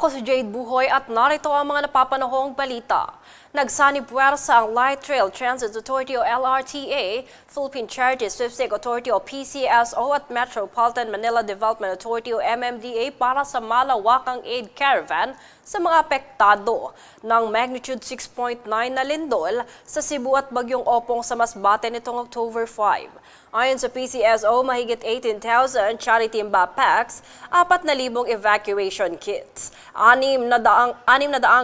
Ako si Jade Buhoy at narito ang mga napapanahong balita. Nagsanib-puwersa ang Light Rail Transit Authority o LRTA, Philippine Charity Sweepstake Authority o PCSO at Metropolitan Manila Development Authority o MMDA para sa malawakang aid caravan sa mga apektado ng magnitude 6.9 na lindol sa Cebu at Bagyong Opong sa Masbate nitong October 5. Ayon sa PCSO, mahigit 18,000 charity backpacks, 4,000 evacuation kits, 600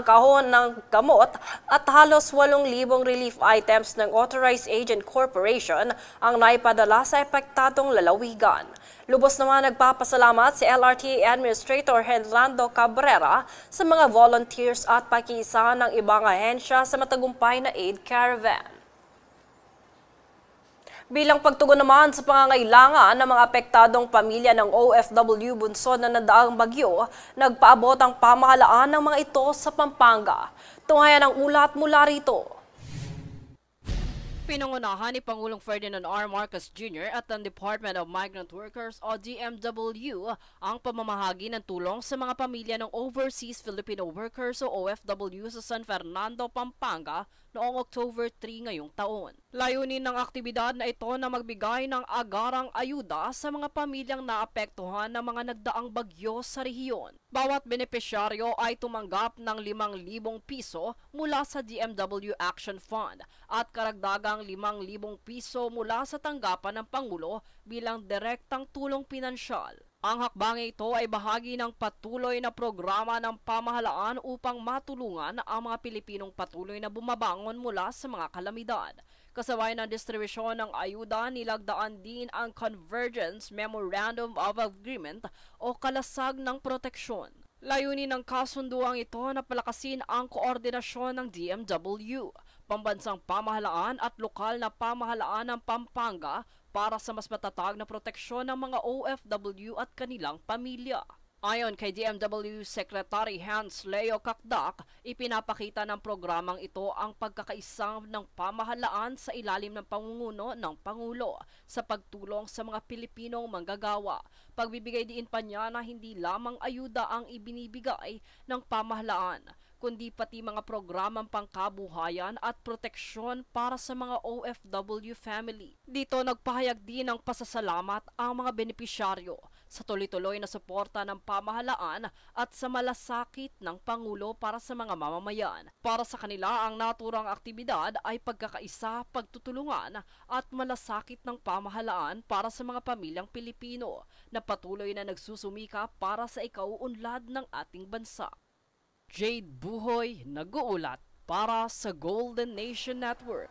kahon ng gamot at halos 8,000 relief items ng Authorized Agent Corporation ang naipadala sa epektadong lalawigan. Lubos naman nagpapasalamat si LRTA Administrator Henlando Cabrera sa mga volunteers at pakiisa ng ibang ahensya sa matagumpay na aid caravan. Bilang pagtugon naman sa pangangailangan ng mga apektadong pamilya ng OFW bunsod na nadaang bagyo, nagpaabot ang pamahalaan ng mga ito sa Pampanga. Tunghayan ang ulat mula rito. Pinangunahan ni Pangulong Ferdinand R. Marcos Jr. at ang Department of Migrant Workers o DMW ang pamamahagi ng tulong sa mga pamilya ng Overseas Filipino Workers o OFW sa San Fernando, Pampanga noong October 3 ngayong taon. Layunin ng aktibidad na ito na magbigay ng agarang ayuda sa mga pamilyang naapektuhan ng mga nagdaang bagyo sa rehiyon. Bawat benepisyaryo ay tumanggap ng 5,000 piso mula sa DMW Action Fund at karagdagang 5,000 piso mula sa tanggapan ng Pangulo bilang direktang tulong pinansyal. Ang hakbang ito ay bahagi ng patuloy na programa ng pamahalaan upang matulungan ang mga Pilipinong patuloy na bumabangon mula sa mga kalamidad. Kasabay ng distribusyon ng ayuda, nilagdaan din ang Convergence Memorandum of Agreement o kalasag ng proteksyon. Layunin ng kasunduang ito na palakasin ang koordinasyon ng DMW, pambansang pamahalaan at lokal na pamahalaan ng Pampanga para sa mas matatag na proteksyon ng mga OFW at kanilang pamilya. Ayon kay DMW Secretary Hans Leo Kakdak, ipinapakita ng programang ito ang pagkakaisa ng pamahalaan sa ilalim ng pangunguna ng Pangulo sa pagtulong sa mga Pilipinong manggagawa. Pagbibigay diin pa niya na hindi lamang ayuda ang ibinibigay ng pamahalaan, kundi pati mga programang pangkabuhayan at proteksyon para sa mga OFW family. Dito nagpahayag din ng pasasalamat ang mga benepisyaryo sa tuloy-tuloy na suporta ng pamahalaan at sa malasakit ng Pangulo para sa mga mamamayan. Para sa kanila, ang naturang aktibidad ay pagkakaisa, pagtutulungan at malasakit ng pamahalaan para sa mga pamilyang Pilipino na patuloy na nagsusumika para sa ikauunlad ng ating bansa. Jade Buhoy, nag-uulat para sa Golden Nation Network.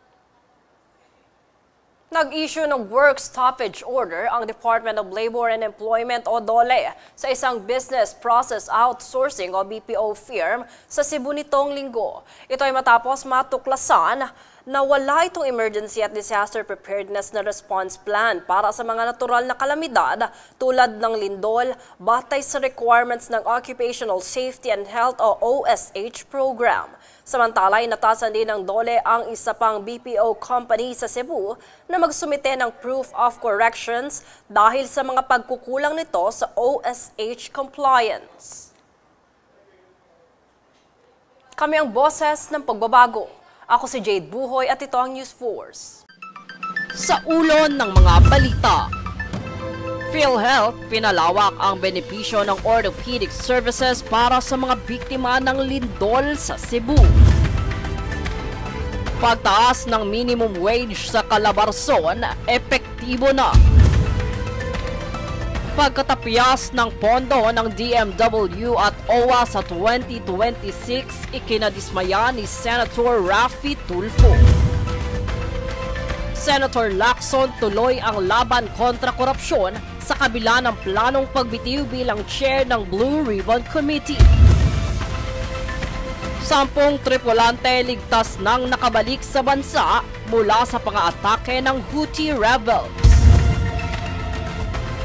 Nag-issue ng work stoppage order ang Department of Labor and Employment o DOLE sa isang business process outsourcing o BPO firm sa Cebu nitong linggo. Ito ay matapos matuklasan na wala itong emergency at disaster preparedness na response plan para sa mga natural na kalamidad tulad ng lindol batay sa requirements ng Occupational Safety and Health o OSH program. Samantala, inatasan din ng DOLE ang isa pang BPO company sa Cebu na magsumite ng proof of corrections dahil sa mga pagkukulang nito sa OSH compliance. Kami ang boses ng pagbabago. Ako si Jade Buhoy at ito ang News Force. Sa ulo ng mga balita, PhilHealth pinalawak ang benepisyo ng orthopedic services para sa mga biktima ng lindol sa Cebu. Pagtaas ng minimum wage sa Calabarzon, epektibo na. Pagkatapyas ng pondo ng DMW at OWA sa 2026, ikinadismaya ni Senator Raffy Tulfo. Senator Lacson tuloy ang laban kontra korupsyon sa kabila ng planong pagbitiw bilang chair ng Blue Ribbon Committee. 10 tripulante ligtas nang nakabalik sa bansa mula sa pang-aatake ng Houthi rebels.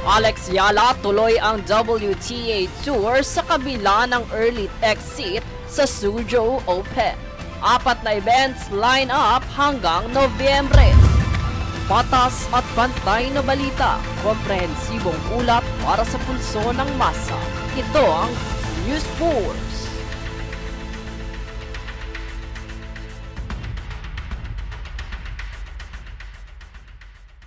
Alex Yala tuloy ang WTA Tour sa kabila ng early exit sa Suzhou Open. 4 na events line up hanggang Nobyembre. Patas at pantay na balita, komprehensibong ulat para sa pulso ng masa. Ito ang News Force.